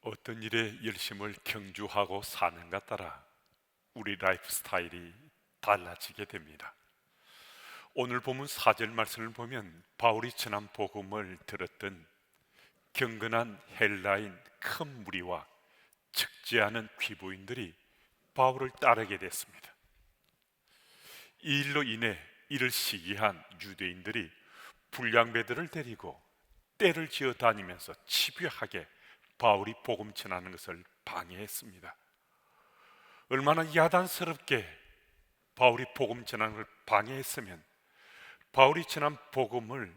어떤 일에 열심을 경주하고 사는가 따라 우리 라이프 스타일이 달라지게 됩니다. 오늘 본문 4절 말씀을 보면 바울이 전한 복음을 들었던 경건한 헬라인 큰 무리와 적지 않은 귀부인들이 바울을 따르게 됐습니다. 이 일로 인해 이를 시기한 유대인들이 불량배들을 데리고 떼를 지어 다니면서 집요하게 바울이 복음 전하는 것을 방해했습니다. 얼마나 야단스럽게 바울이 복음 전하는 걸 방해했으면 바울이 전한 복음을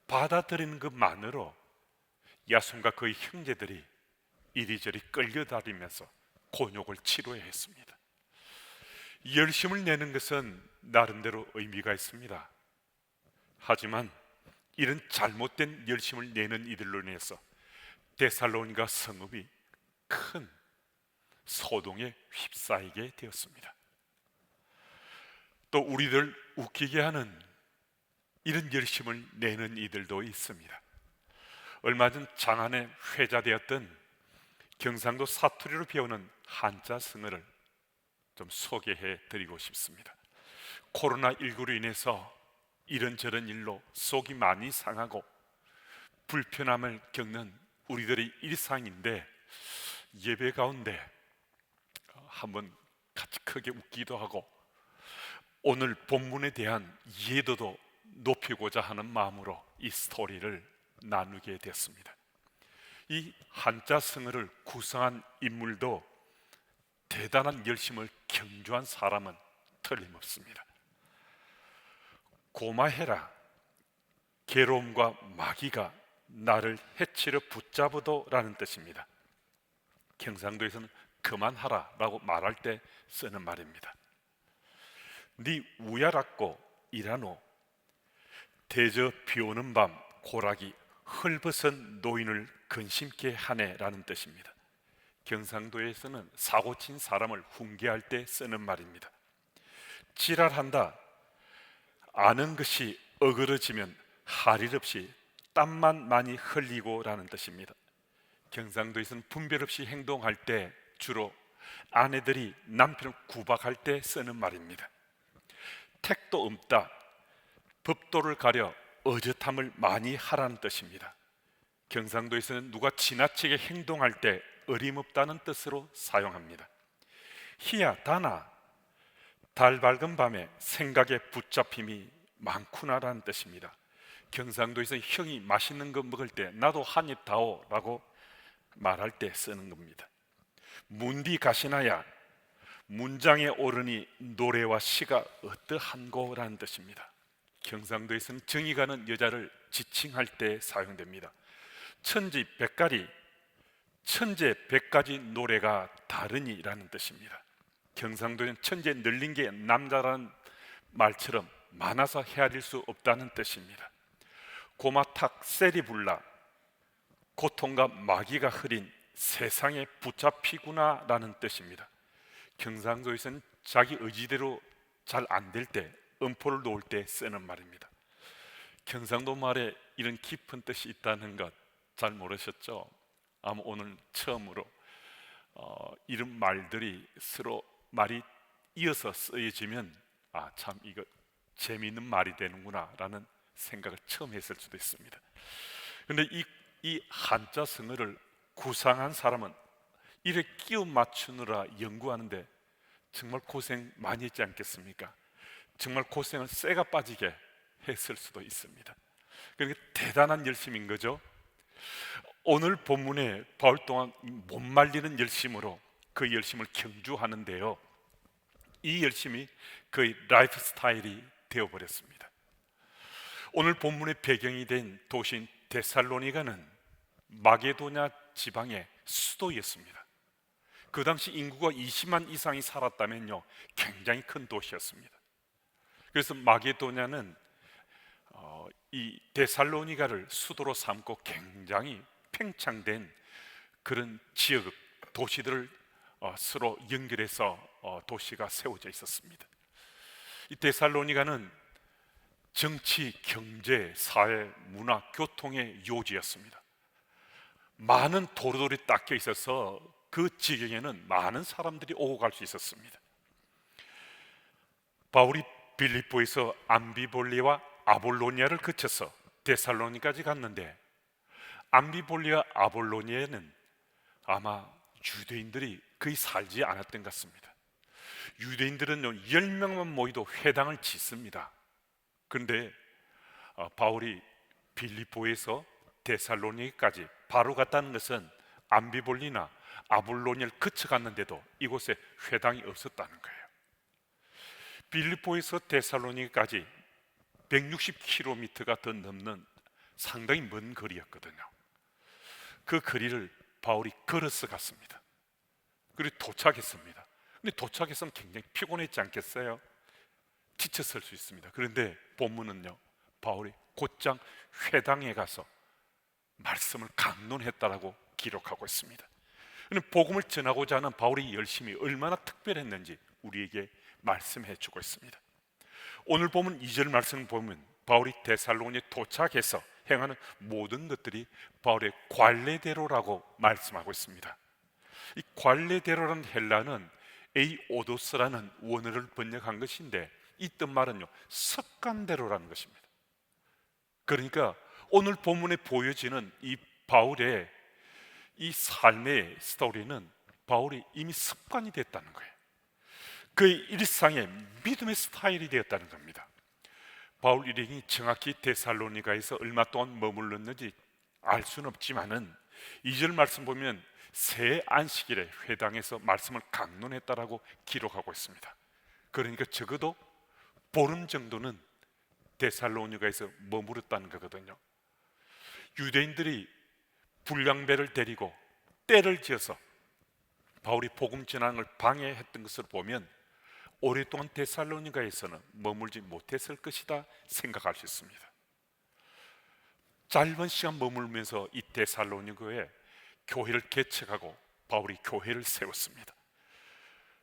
받아들이는 것만으로 야손과 그의 형제들이 이리저리 끌려다니면서 곤욕을 치러야 했습니다. 열심을 내는 것은 나름대로 의미가 있습니다. 하지만 이런 잘못된 열심을 내는 이들로 인해서 데살로니가 성읍이 큰 소동에 휩싸이게 되었습니다. 또 우리들 웃기게 하는 이런 열심을 내는 이들도 있습니다. 얼마 전 장안에 회자되었던 경상도 사투리로 배우는 한자 성어를 좀 소개해 드리고 싶습니다. 코로나19로 인해서 이런저런 일로 속이 많이 상하고 불편함을 겪는 우리들의 일상인데, 예배 가운데 한번 같이 크게 웃기도 하고 오늘 본문에 대한 이해도도 높이고자 하는 마음으로 이 스토리를 나누게 됐습니다. 이 한자 성어를 구성한 인물도 대단한 열심을 경주한 사람은 틀림없습니다. 고마해라, 괴로움과 마귀가 나를 해치려 붙잡으도라는 뜻입니다. 경상도에서는 그만하라 라고 말할 때 쓰는 말입니다. 네 우야랍고 일하노, 대저 비오는 밤 고락이 헐벗은 노인을 근심케 하네 라는 뜻입니다. 경상도에서는 사고친 사람을 훈계할 때 쓰는 말입니다. 지랄한다, 아는 것이 어그러지면 할 일 없이 땀만 많이 흘리고 라는 뜻입니다. 경상도에서는 분별 없이 행동할 때 주로 아내들이 남편을 구박할 때 쓰는 말입니다. 택도 없다, 법도를 가려 어젓함을 많이 하라는 뜻입니다. 경상도에서는 누가 지나치게 행동할 때 어림없다는 뜻으로 사용합니다. 희야 다나, 달 밝은 밤에 생각에 붙잡힘이 많구나라는 뜻입니다. 경상도에서 형이 맛있는 거 먹을 때 나도 한 입 다오 라고 말할 때 쓰는 겁니다. 문디 가시나야, 문장에 오르니 노래와 시가 어떠한고라는 뜻입니다. 경상도에서는 정이 가는 여자를 지칭할 때 사용됩니다. 천지 백가리, 천재 백가지 노래가 다르니라는 뜻입니다. 경상도에는 천재 늘린 게 남자라는 말처럼 많아서 헤아릴 수 없다는 뜻입니다. 고마탁 세리불라, 고통과 마귀가 흐린 세상에 붙잡히구나 라는 뜻입니다. 경상도에서는 자기 의지대로 잘 안 될 때, 음포를 놓을 때 쓰는 말입니다. 경상도 말에 이런 깊은 뜻이 있다는 것 잘 모르셨죠? 아마 오늘 처음으로 이런 말들이 서로 말이 이어서 쓰여지면 참 이거 재미있는 말이 되는구나 라는 생각을 처음 했을 수도 있습니다. 그런데 이 한자 성어를 구상한 사람은 이를 끼워 맞추느라 연구하는데 정말 고생 많이 했지 않겠습니까? 정말 고생을 쇠가 빠지게 했을 수도 있습니다. 그러니까 대단한 열심인 거죠. 오늘 본문에 바울 동안 못 말리는 열심으로 그 열심을 경주하는데요, 이 열심이 그의 라이프 스타일이 되어버렸습니다. 오늘 본문의 배경이 된 도시인 데살로니가는 마게도냐 지방의 수도였습니다. 그 당시 인구가 20만 이상이 살았다면요, 굉장히 큰 도시였습니다. 그래서 마게도냐는 이 데살로니가를 수도로 삼고 굉장히 팽창된 그런 지역 도시들을 서로 연결해서 도시가 세워져 있었습니다. 이 데살로니가는 정치, 경제, 사회, 문화, 교통의 요지였습니다. 많은 도로들이 닦여 있어서 그 지경에는 많은 사람들이 오고 갈 수 있었습니다. 바울이 빌립보에서 암비볼리와 아볼로니아를 거쳐서 데살로니까지 갔는데, 암비볼리와 아볼로니아에는 아마 유대인들이 거의 살지 않았던 것 같습니다. 유대인들은 10명만 모이도 회당을 짓습니다. 그런데 바울이 빌립보에서 데살로니까지 바로 갔다는 것은 암비볼리나 아볼로니아를 거쳐갔는데도 이곳에 회당이 없었다는 거예요. 빌립보에서 데살로니까지 160km가 더 넘는 상당히 먼 거리였거든요. 그 거리를 바울이 걸어서 갔습니다. 그리고 도착했습니다. 근데 도착했으면 굉장히 피곤했지 않겠어요? 지쳤을 수 있습니다. 그런데 본문은요, 바울이 곧장 회당에 가서 말씀을 강론했다라고 기록하고 있습니다. 복음을 전하고자 하는 바울의 열심이 얼마나 특별했는지 우리에게 말씀해 주고 있습니다. 오늘 보면 2절 말씀을 보면 바울이 데살로니에 도착해서 행하는 모든 것들이 바울의 관례대로라고 말씀하고 있습니다. 이 관례대로라는 헬라는 에이오도스라는 원어를 번역한 것인데, 이 뜻말은요, 습관대로라는 것입니다. 그러니까 오늘 본문에 보여지는 이 바울의 이 삶의 스토리는 바울이 이미 습관이 됐다는 거예요. 그의 일상의 믿음의 스타일이 되었다는 겁니다. 바울 일행이 정확히 데살로니가에서 얼마 동안 머물렀는지 알 수는 없지만은 2절 말씀 보면 새 안식일에 회당에서 말씀을 강론했다라고 기록하고 있습니다. 그러니까 적어도 보름 정도는 데살로니가에서 머무렀다는 거거든요. 유대인들이 불량배를 데리고 때를 지어서 바울이 복음 전하는 걸 방해했던 것을 보면 오랫동안 데살로니가에서는 머물지 못했을 것이다 생각할 수 있습니다. 짧은 시간 머물면서 이 데살로니가에 교회를 개척하고 바울이 교회를 세웠습니다.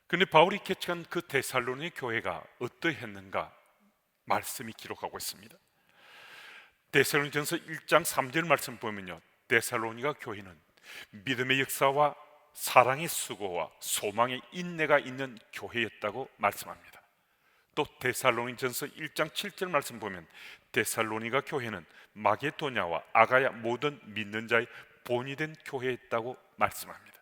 그런데 바울이 개척한 그 데살로니가 교회가 어떠했는가 말씀이 기록하고 있습니다. 데살로니전서 1장 3절 말씀 보면요, 데살로니가 교회는 믿음의 역사와 사랑의 수고와 소망의 인내가 있는 교회였다고 말씀합니다. 또 데살로니전서 1장 7절 말씀 보면 데살로니가 교회는 마게도냐와 아가야 모든 믿는 자의 본이 된 교회였다고 말씀합니다.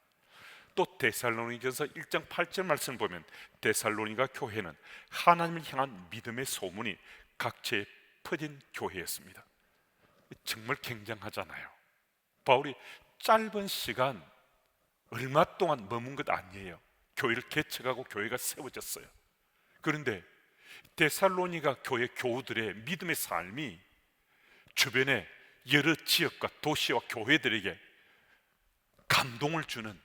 또 데살로니전서 1장 8절 말씀 보면 데살로니가 교회는 하나님을 향한 믿음의 소문이 각처에 퍼진 교회였습니다. 정말 굉장하잖아요. 바울이 짧은 시간 얼마 동안 머문 것 아니에요. 교회를 개척하고 교회가 세워졌어요. 그런데 데살로니가 교회 교우들의 믿음의 삶이 주변의 여러 지역과 도시와 교회들에게 감동을 주는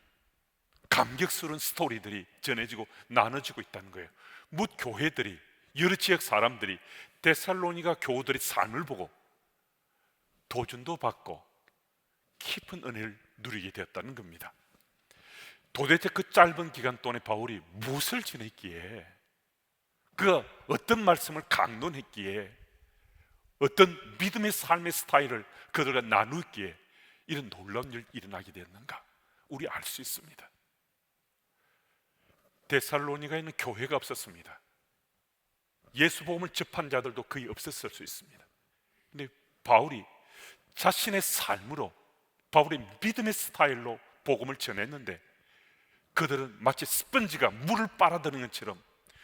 감격스러운 스토리들이 전해지고 나눠지고 있다는 거예요. 뭇 교회들이, 여러 지역 사람들이 데살로니가 교우들의 삶을 보고 도전도 받고 깊은 은혜를 누리게 되었다는 겁니다. 도대체 그 짧은 기간 동안에 바울이 무엇을 지냈기에, 그가 어떤 말씀을 강론했기에, 어떤 믿음의 삶의 스타일을 그들과 나누기에 이런 놀라운 일이 일어나게 되었는가, 우리 알 수 있습니다. 데살로니가에는 교회가 없었습니다. 예수 복음을 접한 자들도 거의 없었을 수 있습니다. 그런데 바울이 자신의 삶으로, 바울의 믿음의 스타일로 복음을 전했는데 그들은 마치 스펀지가 물을 빨아들이는 것처럼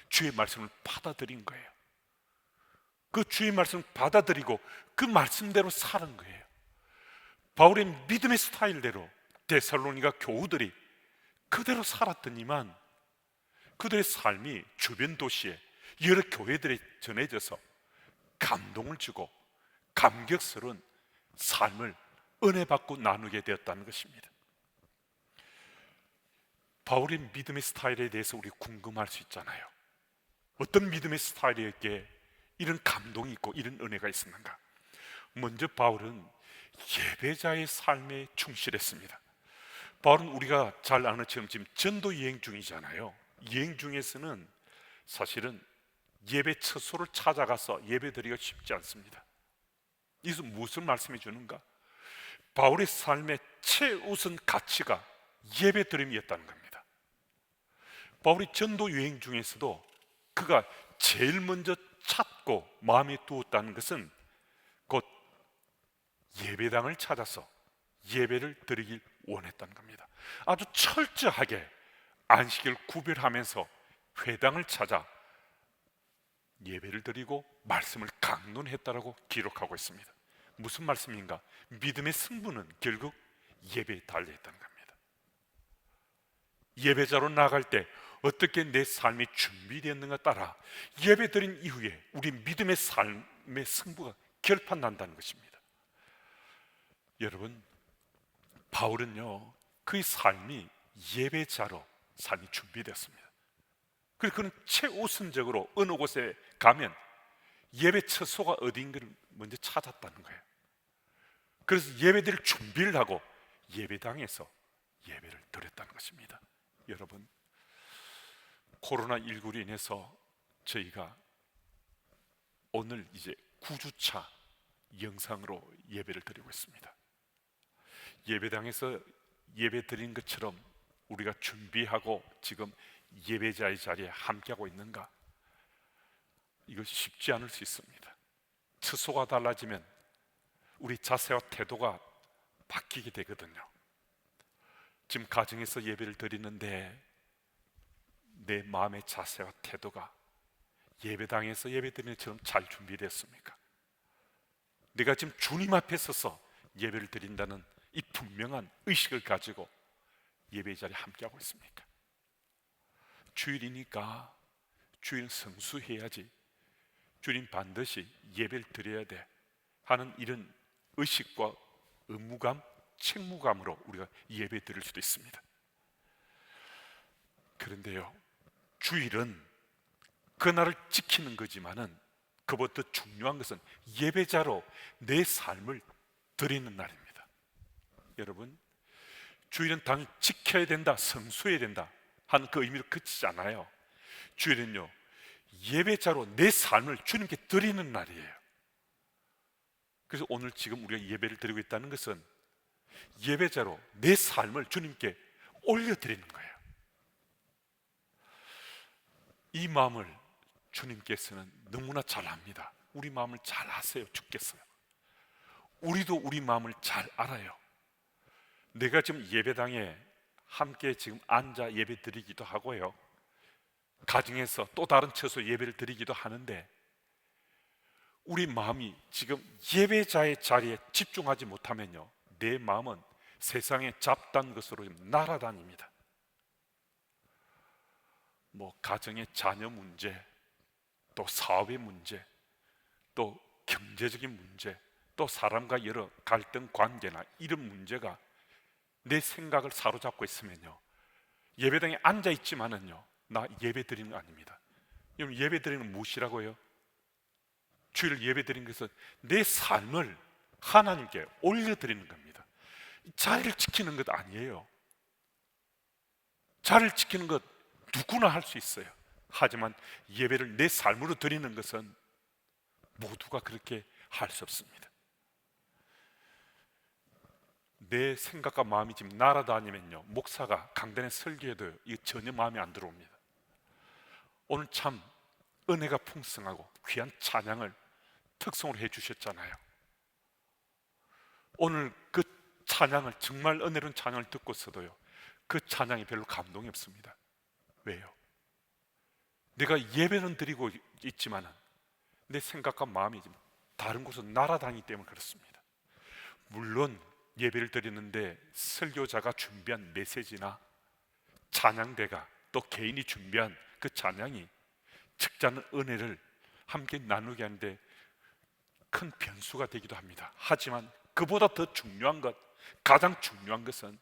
주의 말씀을 받아들인 거예요. 그 주의 말씀을 받아들이고 그 말씀대로 사는 거예요. 바울의 믿음의 스타일대로 데살로니가 교우들이 그대로 살았더니만 그들의 삶이 주변 도시에 여러 교회들에 전해져서 감동을 주고 감격스러운 삶을 은혜 받고 나누게 되었다는 것입니다. 바울의 믿음의 스타일에 대해서 우리 궁금할 수 있잖아요. 어떤 믿음의 스타일이었기에 이런 감동이 있고 이런 은혜가 있었는가? 먼저 바울은 예배자의 삶에 충실했습니다. 바울은 우리가 잘 아는 것처럼 지금 전도 여행 중이잖아요. 여행 중에서는 사실은 예배 처소를 찾아가서 예배 드리기가 쉽지 않습니다. 이것은 무엇을 말씀해 주는가? 바울의 삶의 최우선 가치가 예배드림이었다는 겁니다. 바울이 전도 여행 중에서도 그가 제일 먼저 찾고 마음에 두었다는 것은 곧 예배당을 찾아서 예배를 드리길 원했다는 겁니다. 아주 철저하게 안식일 구별하면서 회당을 찾아 예배를 드리고 말씀을 강론했다라고 기록하고 있습니다. 무슨 말씀인가? 믿음의 승부는 결국 예배에 달려있다는 겁니다. 예배자로 나갈 때 어떻게 내 삶이 준비되었는가 따라 예배 드린 이후에 우리 믿음의 삶의 승부가 결판난다는 것입니다. 여러분, 바울은요, 그의 삶이 예배자로 삶이 준비되었습니다. 그래서 그는 최우선적으로 어느 곳에 가면 예배 처소가 어딘가를 먼저 찾았다는 거예요. 그래서 예배드릴 준비를 하고 예배당에서 예배를 드렸다는 것입니다. 여러분, 코로나19로 인해서 저희가 오늘 이제 9주차 영상으로 예배를 드리고 있습니다. 예배당에서 예배 드린 것처럼 우리가 준비하고 지금 예배자의 자리에 함께하고 있는가? 이거 쉽지 않을 수 있습니다. 처소가 달라지면 우리 자세와 태도가 바뀌게 되거든요. 지금 가정에서 예배를 드리는데 내 마음의 자세와 태도가 예배당에서 예배 드리는 것처럼 잘 준비됐습니까? 내가 지금 주님 앞에 서서 예배를 드린다는 이 분명한 의식을 가지고 예배 자리에 함께하고 있습니까? 주일이니까 주일은 성수해야지, 주일은 반드시 예배를 드려야 돼 하는 이런 의식과 의무감, 책무감으로 우리가 예배 드릴 수도 있습니다. 그런데요, 주일은 그날을 지키는 거지만은 그보다 더 중요한 것은 예배자로 내 삶을 드리는 날입니다. 여러분, 주일은 당연히 지켜야 된다, 성수해야 된다 하는 그 의미로 그치지 않아요. 주일은요, 예배자로 내 삶을 주님께 드리는 날이에요. 그래서 오늘 지금 우리가 예배를 드리고 있다는 것은 예배자로 내 삶을 주님께 올려드리는 거예요. 이 마음을 주님께서는 너무나 잘 압니다. 우리 마음을 잘 아세요. 주께서요. 우리도 우리 마음을 잘 알아요. 내가 지금 예배당에 함께 지금 앉아 예배 드리기도 하고요, 가정에서 또 다른 처소 예배를 드리기도 하는데 우리 마음이 지금 예배자의 자리에 집중하지 못하면요, 내 마음은 세상에 잡다한 것으로 날아다닙니다. 뭐 가정의 자녀 문제, 또 사업의 문제, 또 경제적인 문제, 또 사람과 여러 갈등 관계나 이런 문제가 내 생각을 사로잡고 있으면요, 예배당에 앉아 있지만은요, 나 예배 드리는 거 아닙니다. 여러분, 예배 드리는 건 무엇이라고요? 주일 예배 드리는 것은 내 삶을 하나님께 올려드리는 겁니다. 자리를 지키는 것 아니에요. 자리를 지키는 것 누구나 할 수 있어요. 하지만 예배를 내 삶으로 드리는 것은 모두가 그렇게 할 수 없습니다. 내 생각과 마음이 지금 날아다니면요, 목사가 강단에 설교해도 이게 전혀 마음에 안 들어옵니다. 오늘 참 은혜가 풍성하고 귀한 찬양을 특송으로 해주셨잖아요. 오늘 그 찬양을, 정말 은혜로운 찬양을 듣고서도요, 그 찬양이 별로 감동이 없습니다. 왜요? 내가 예배는 드리고 있지만 내 생각과 마음이 지금 다른 곳으로 날아다니기 때문에 그렇습니다. 물론 예배를 드리는데 설교자가 준비한 메시지나 찬양대가 또 개인이 준비한 그 찬양이 적잖은 은혜를 함께 나누게 하는데 큰 변수가 되기도 합니다. 하지만 그보다 더 중요한 것, 가장 중요한 것은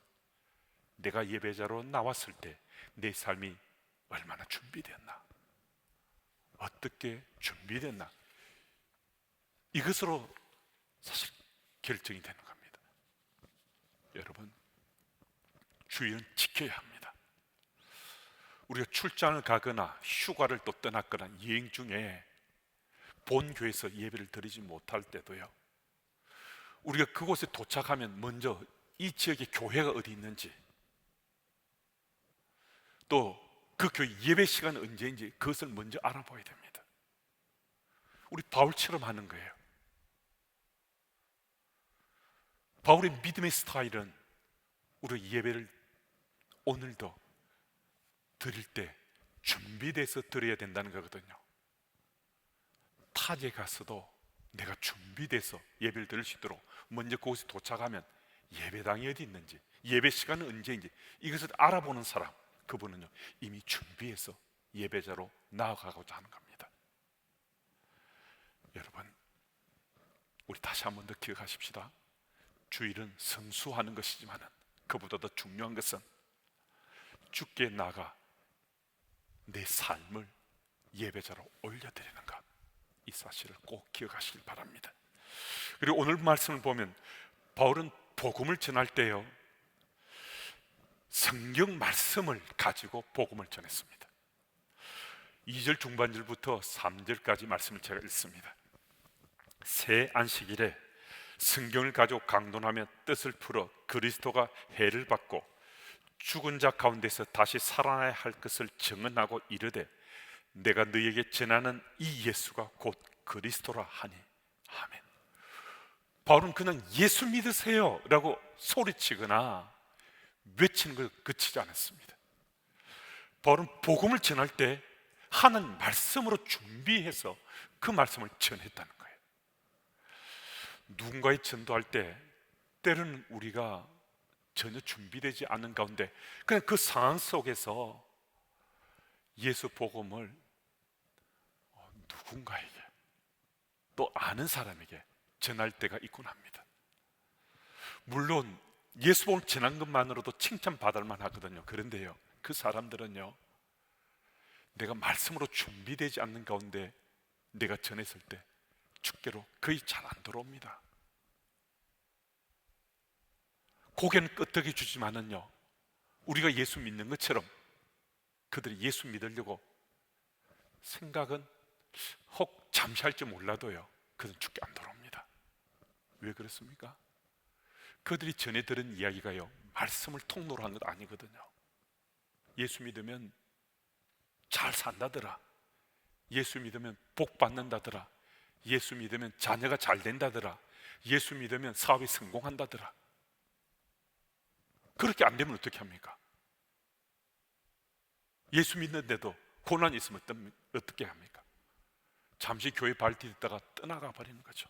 내가 예배자로 나왔을 때 내 삶이 얼마나 준비됐나, 어떻게 준비됐나, 이것으로 사실 결정이 되는 겁니다. 여러분, 주일은 지켜야 합니다. 우리가 출장을 가거나 휴가를 또 떠났거나 여행 중에 본 교회에서 예배를 드리지 못할 때도요, 우리가 그곳에 도착하면 먼저 이 지역에 교회가 어디 있는지, 또 그 교회 예배 시간은 언제인지 그것을 먼저 알아봐야 됩니다. 우리 바울처럼 하는 거예요. 바울의 믿음의 스타일은 우리 예배를 오늘도 드릴 때 준비돼서 드려야 된다는 거거든요. 타지에 가서도 내가 준비돼서 예배를 드릴 수 있도록 먼저 그곳에 도착하면 예배당이 어디 있는지, 예배 시간은 언제인지 이것을 알아보는 사람, 그분은요 이미 준비해서 예배자로 나아가고자 하는 겁니다. 여러분, 우리 다시 한 번 더 기억하십시다. 주일은 성수하는 것이지만 그보다 더 중요한 것은 주께 나가 내 삶을 예배자로 올려드리는 것, 이 사실을 꼭 기억하시길 바랍니다. 그리고 오늘 말씀을 보면 바울은 복음을 전할 때요 성경 말씀을 가지고 복음을 전했습니다. 2절 중반절부터 3절까지 말씀을 제가 읽습니다. 새 안식일에 성경을 가지고 강론하며 뜻을 풀어 그리스도가 해를 받고 죽은 자 가운데서 다시 살아나야 할 것을 증언하고 이르되 내가 너희에게 전하는 이 예수가 곧 그리스도라 하니 아멘. 바울은 그냥 예수 믿으세요 라고 소리치거나 외치는 걸 그치지 않았습니다. 바울은 복음을 전할 때 하는 말씀으로 준비해서 그 말씀을 전했다는 거예요. 누군가에 전도할 때 때로는 우리가 전혀 준비되지 않은 가운데 그냥 그 상황 속에서 예수 복음을 누군가에게, 또 아는 사람에게 전할 때가 있곤 합니다. 물론 예수 복음을 전한 것만으로도 칭찬받을 만하거든요. 그런데요 그 사람들은요 내가 말씀으로 준비되지 않는 가운데 내가 전했을 때 주께로 거의 잘 안 들어옵니다. 고개는 끄덕여 주지만은요 우리가 예수 믿는 것처럼 그들이 예수 믿으려고 생각은 혹 잠시 할지 몰라도요 그들은 주께 안 들어옵니다. 왜 그렇습니까? 그들이 전해 들은 이야기가요 말씀을 통로로 한 것 아니거든요. 예수 믿으면 잘 산다더라, 예수 믿으면 복 받는다더라, 예수 믿으면 자녀가 잘 된다더라, 예수 믿으면 사업이 성공한다더라. 그렇게 안 되면 어떻게 합니까? 예수 믿는데도 고난이 있으면 어떻게 합니까? 잠시 교회 발디디다가 떠나가 버리는 거죠.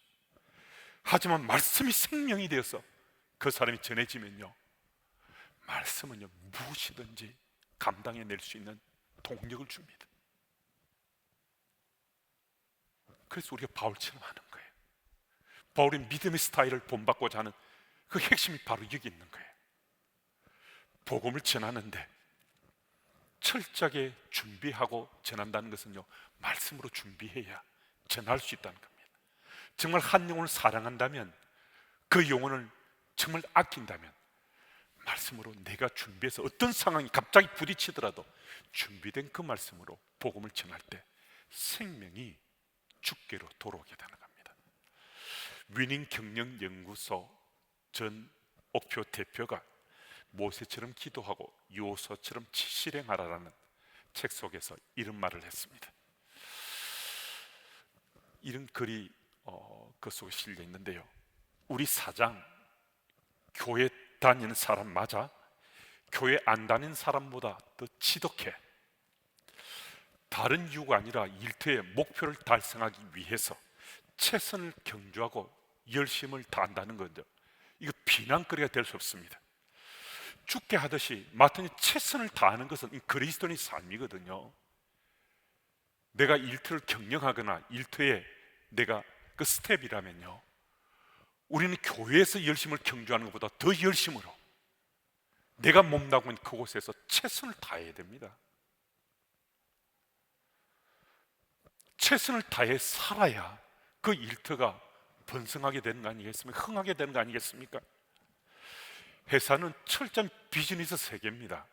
하지만 말씀이 생명이 되어서 그 사람이 전해지면요 말씀은요 무엇이든지 감당해낼 수 있는 동력을 줍니다. 그래서 우리가 바울처럼 하는 거예요. 바울의 믿음의 스타일을 본받고자 하는 그 핵심이 바로 여기 있는 거예요. 복음을 전하는데 철저하게 준비하고 전한다는 것은요 말씀으로 준비해야 전할 수 있다는 겁니다. 정말 한 영혼을 사랑한다면, 그 영혼을 정말 아낀다면 말씀으로 내가 준비해서 어떤 상황이 갑자기 부딪히더라도 준비된 그 말씀으로 복음을 전할 때 생명이 주께로 돌아오게 되는 겁니다. 위닝 경영 연구소 전 옥표 대표가 모세처럼 기도하고 요소처럼 실행하라라는 책 속에서 이런 말을 했습니다. 이런 글이 그 속에 실려 있는데요 우리 사장, 교회 다니는 사람 맞아? 교회 안 다니는 사람보다 더 지독해. 다른 이유가 아니라 일터의 목표를 달성하기 위해서 최선을 경주하고 열심을 다한다는 건데 이거 비난거리가 될 수 없습니다. 죽게 하듯이 마땅히 최선을 다하는 것은 그리스도인의 삶이거든요. 내가 일터를 경영하거나 일터에 내가 그 스텝이라면요 우리는 교회에서 열심을 경주하는 것보다 더 열심으로 내가 몸담고 있는 그곳에서 최선을 다해야 됩니다. 최선을 다해 살아야 그 일터가 번성하게 되는 거 아니겠습니까? 흥하게 되는 거 아니겠습니까? 회사는 철저한 비즈니스 세계입니다.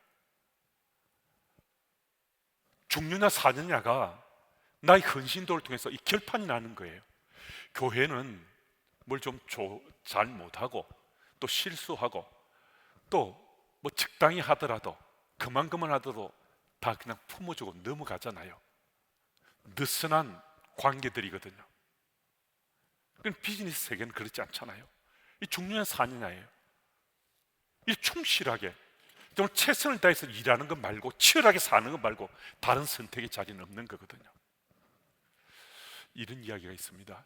죽느냐 사느냐가 나의 헌신도를 통해서 이 결판이 나는 거예요. 교회는 뭘 좀 잘 못하고 또 실수하고 또 뭐 적당히 하더라도 그만큼만 하더라도 다 그냥 품어주고 넘어가잖아요. 느슨한 관계들이거든요. 그럼 비즈니스 세계는 그렇지 않잖아요. 이 중요한 사느냐예요. 이 충실하게 정말 최선을 다해서 일하는 것 말고 치열하게 사는 것 말고 다른 선택의 자리는 없는 거거든요. 이런 이야기가 있습니다.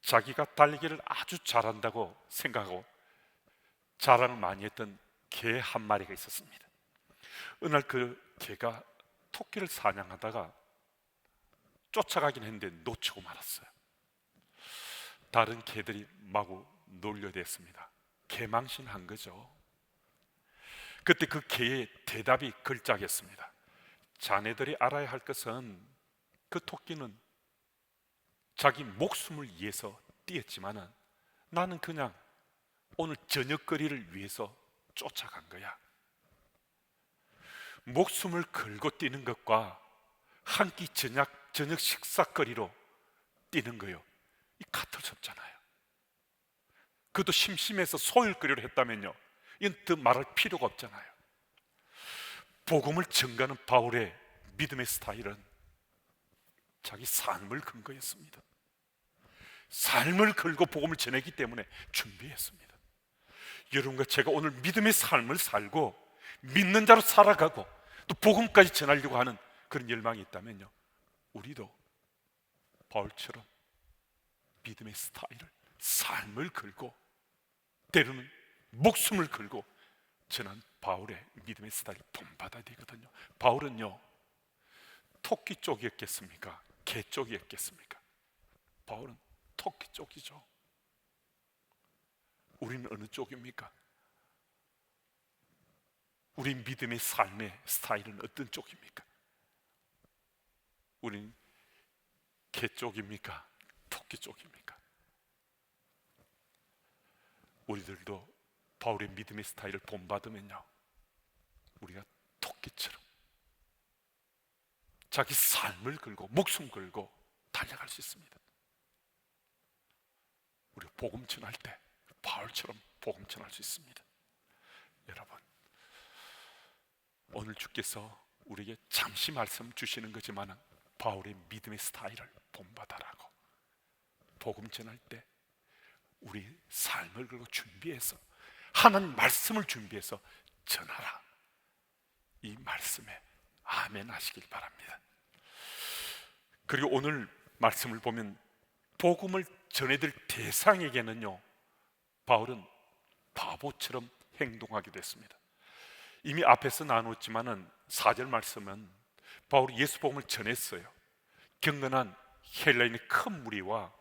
자기가 달리기를 아주 잘한다고 생각하고 자랑을 많이 했던 개 한 마리가 있었습니다. 어느 날 그 개가 토끼를 사냥하다가 쫓아가긴 했는데 놓치고 말았어요. 다른 개들이 마구 놀려댔습니다. 개망신한 거죠. 그때 그 개의 대답이 걸작이었습니다. 자네들이 알아야 할 것은 그 토끼는 자기 목숨을 위해서 뛰었지만은 나는 그냥 오늘 저녁거리를 위해서 쫓아간 거야. 목숨을 걸고 뛰는 것과 한 끼 저녁 식사거리로 뛰는 거요, 이 같을 수 없잖아요. 그것도 심심해서 소일거리로 했다면요, 이건 더 말할 필요가 없잖아요. 복음을 전가하는 바울의 믿음의 스타일은 자기 삶을 근거했습니다. 삶을 걸고 복음을 전했기 때문에 준비했습니다. 여러분과 제가 오늘 믿음의 삶을 살고 믿는 자로 살아가고 또 복음까지 전하려고 하는 그런 열망이 있다면요, 우리도 바울처럼 믿음의 스타일을, 삶을 걸고 때로는 목숨을 걸고 전한 바울의 믿음의 스타일을 본받아야 되거든요. 바울은요, 토끼 쪽이었겠습니까? 개 쪽이었겠습니까? 바울은 토끼 쪽이죠. 우리는 어느 쪽입니까? 우리 믿음의 삶의 스타일은 어떤 쪽입니까? 우린 개 쪽입니까? 토끼 쪽입니까? 우리들도 바울의 믿음의 스타일을 본받으면요, 우리가 토끼처럼 자기 삶을 걸고 목숨 걸고 달려갈 수 있습니다. 우리가 복음 전할 때 바울처럼 복음 전할 수 있습니다. 여러분, 오늘 주께서 우리에게 잠시 말씀 주시는 거지만 바울의 믿음의 스타일을 본받아라고, 복음 전할 때 우리 삶을 걸고 준비해서 하나님 말씀을 준비해서 전하라. 이 말씀에 아멘 하시길 바랍니다. 그리고 오늘 말씀을 보면 복음을 전해드릴 대상에게는요, 바울은 바보처럼 행동하게 됐습니다. 이미 앞에서 나눴지만은 4절 말씀은 바울이 예수 복음을 전했어요. 경건한 헬라인의 큰 무리와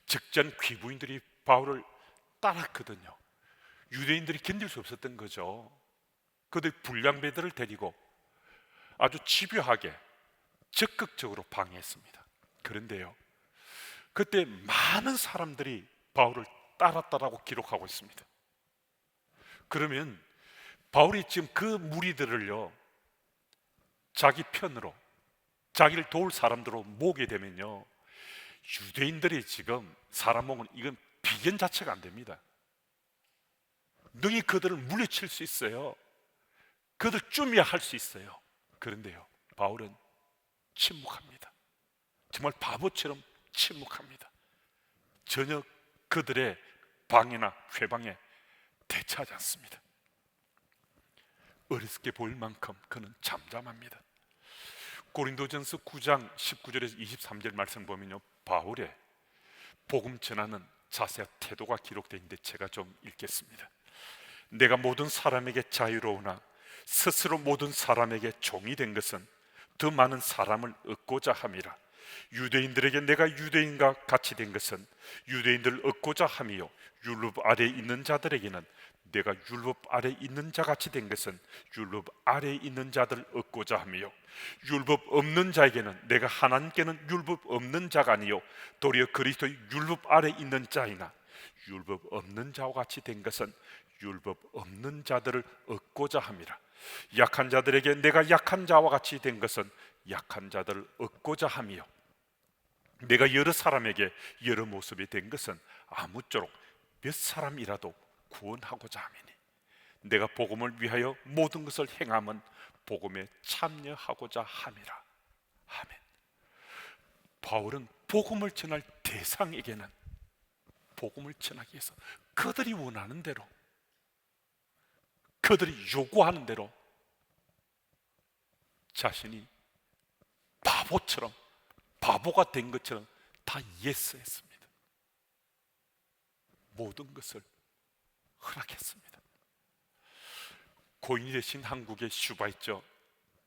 적잖은 귀부인들이 바울을 따랐거든요. 유대인들이 견딜 수 없었던 거죠. 그들 불량배들을 데리고 아주 집요하게 적극적으로 방해했습니다. 그런데요, 그때 많은 사람들이 바울을 따랐다라고 기록하고 있습니다. 그러면 바울이 지금 그 무리들을요, 자기 편으로, 자기를 도울 사람들로 모으게 되면요, 유대인들이 지금 사람 모으면 이건 비견 자체가 안 됩니다. 능히 그들을 물리칠 수 있어요. 그들 쭈미야 할 수 있어요. 그런데요, 바울은 침묵합니다. 정말 바보처럼 침묵합니다. 전혀 그들의 방해나 회방에 대처하지 않습니다. 어리석게 보일 만큼 그는 잠잠합니다. 고린도전서 9장 19절에서 23절 말씀 보면요, 바울의 복음 전하는 자세와 태도가 기록되어 있는데 제가 좀 읽겠습니다. 내가 모든 사람에게 자유로우나 스스로 모든 사람에게 종이 된 것은 더 많은 사람을 얻고자 함이라. 유대인들에게 내가 유대인과 같이 된 것은 유대인들을 얻고자 함이요, 율법 아래에 있는 자들에게는 내가 율법 아래에 있는 자 같이 된 것은 율법 아래에 있는 자들을 얻고자 함이요, 율법 없는 자에게는 내가 하나님께는 율법 없는 자가 아니요 도리어 그리스도의 율법 아래에 있는 자이나 율법 없는 자와 같이 된 것은 율법 없는 자들을 얻고자 함이라. 약한 자들에게 내가 약한 자와 같이 된 것은 약한 자들을 얻고자 함이요, 내가 여러 사람에게 여러 모습이 된 것은 아무쪼록 몇 사람이라도 구원하고자 함이니 내가 복음을 위하여 모든 것을 행함은 복음에 참여하고자 함이라. 아멘. 바울은 복음을 전할 대상에게는 복음을 전하기 위해서 그들이 원하는 대로, 그들이 요구하는 대로 자신이 바보처럼, 바보가 된 것처럼 다 예스했습니다. 모든 것을 허락했습니다. 고인이 되신 한국의 슈바이처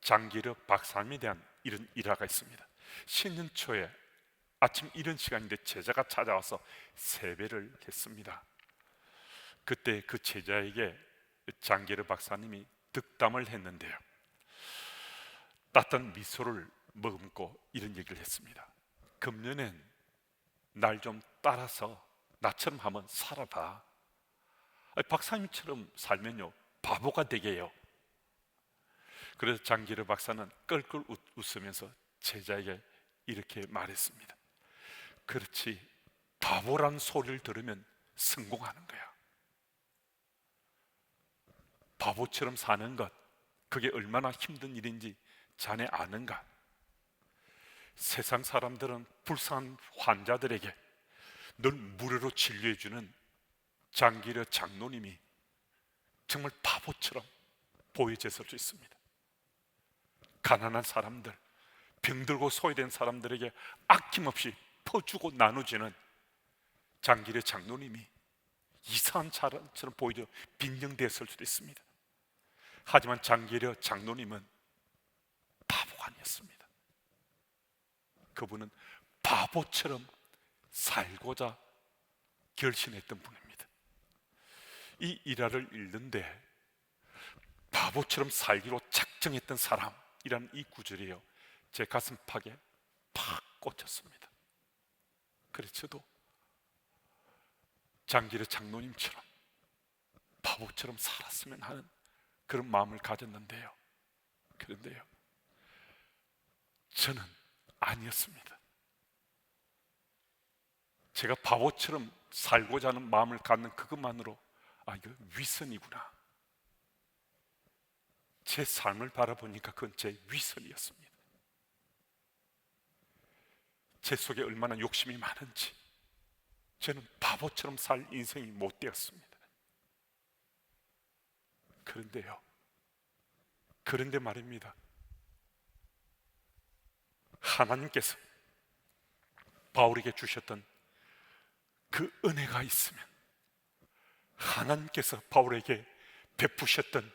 장기르 박사님에 대한 이런 일화가 있습니다. 신년 초에 아침 이른 시간인데 제자가 찾아와서 세배를 했습니다. 그때 그 제자에게 장기르 박사님이 득담을 했는데요, 따뜻한 미소를 머금고 이런 얘기를 했습니다. 금년엔 날 좀 따라서 나처럼 한번 살아봐. 박사님처럼 살면요 바보가 되게요. 그래서 장기르 박사는 껄껄 웃으면서 제자에게 이렇게 말했습니다. 그렇지, 바보란 소리를 들으면 성공하는 거야. 바보처럼 사는 것, 그게 얼마나 힘든 일인지 자네 아는가? 세상 사람들은 불쌍한 환자들에게 늘 무료로 진료해주는 장기르 장로님이 정말 바보처럼 보여졌을 수 있습니다. 가난한 사람들, 병들고 소외된 사람들에게 아낌없이 퍼주고 나누지는 장기르 장로님이 이상한 사람처럼 보이려 빈정됐을 수도 있습니다. 하지만 장기르 장로님은 바보가 아니었습니다. 그분은 바보처럼 살고자 결심했던 분입니다. 이 일화를 읽는데 바보처럼 살기로 작정했던 사람이라는 이 구절이요, 제 가슴팍에 팍 꽂혔습니다. 그래서 저도 장기르 장로님처럼 바보처럼 살았으면 하는 그런 마음을 가졌는데요, 그런데요 저는 아니었습니다. 제가 바보처럼 살고자 하는 마음을 갖는 그것만으로 이거 위선이구나, 제 삶을 바라보니까 그건 제 위선이었습니다. 제 속에 얼마나 욕심이 많은지 저는 바보처럼 살 인생이 못 되었습니다. 그런데 말입니다, 하나님께서 바울에게 주셨던 그 은혜가 있으면, 하나님께서 바울에게 베푸셨던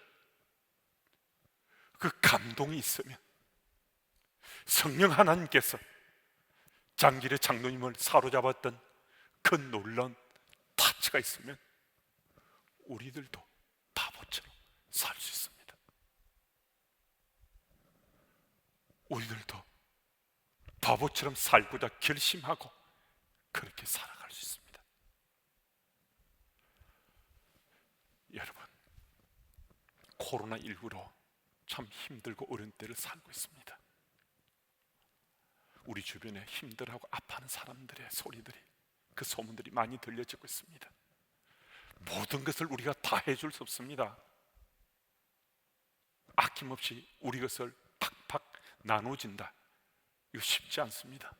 그 감동이 있으면, 성령 하나님께서 장기르 장로님을 사로잡았던 그 놀라운 타치가 있으면 우리들도 바보처럼 살 수 있습니다. 우리들도 바보처럼 살고자 결심하고 그렇게 살아갈 수 있습니다. 여러분, 코로나19로 참 힘들고 어려운 때를 살고 있습니다. 우리 주변에 힘들어하고 아파하는 사람들의 소리들이, 그 소문들이 많이 들려지고 있습니다. 모든 것을 우리가 다 해줄 수 없습니다. 아낌없이 우리 것을 팍팍 나눠진다, 이거 쉽지 않습니다.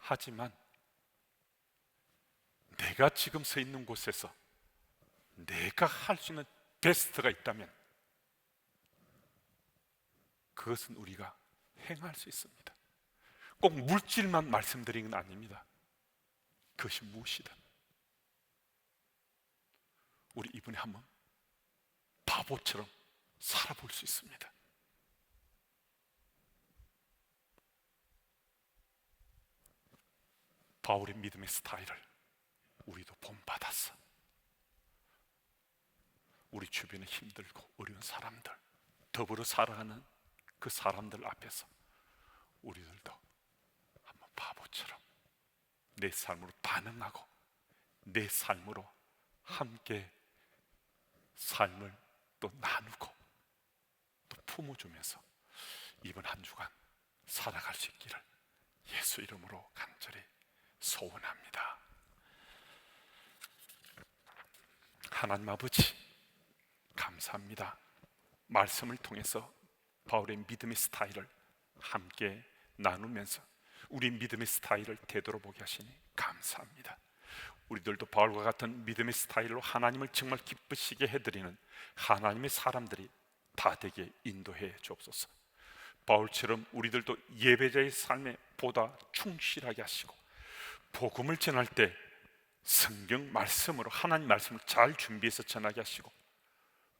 하지만 내가 지금 서 있는 곳에서 내가 할 수 있는 베스트가 있다면 그것은 우리가 행할 수 있습니다. 꼭 물질만 말씀드린 건 아닙니다. 그것이 무엇이든 우리 이번에 한번 바보처럼 살아볼 수 있습니다. 바울의 믿음의 스타일을 우리도 본받아서 우리 주변에 힘들고 어려운 사람들, 더불어 살아가는 그 사람들 앞에서 우리들도 한번 바보처럼 내 삶으로 반응하고 내 삶으로 함께 삶을 또 나누고 또 품어주면서 이번 한 주간 살아갈 수 있기를 예수 이름으로 간절히 소원합니다. 하나님 아버지, 감사합니다. 말씀을 통해서 바울의 믿음의 스타일을 함께 나누면서 우리 믿음의 스타일을 되돌아보게 하시니 감사합니다. 우리들도 바울과 같은 믿음의 스타일로 하나님을 정말 기쁘시게 해드리는 하나님의 사람들이 다 되게 인도해 주옵소서. 바울처럼 우리들도 예배자의 삶에 보다 충실하게 하시고, 복음을 전할 때 성경 말씀으로 하나님 말씀을 잘 준비해서 전하게 하시고,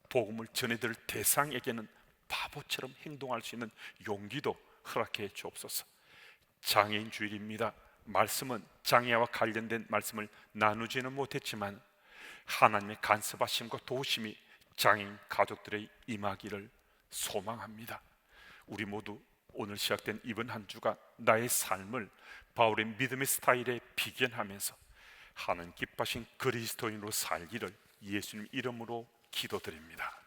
복음을 전해드릴 대상에게는 바보처럼 행동할 수 있는 용기도 허락해 주옵소서. 장애인 주일입니다. 말씀은 장애와 관련된 말씀을 나누지는 못했지만 하나님의 간섭하심과 도우심이 장애인 가족들의 임하기를 소망합니다. 우리 모두 오늘 시작된 이번 한 주가 나의 삶을 바울의 믿음의 스타일에 비견하면서 하나님 기뻐하신 그리스도인으로 살기를 예수님 이름으로 기도드립니다.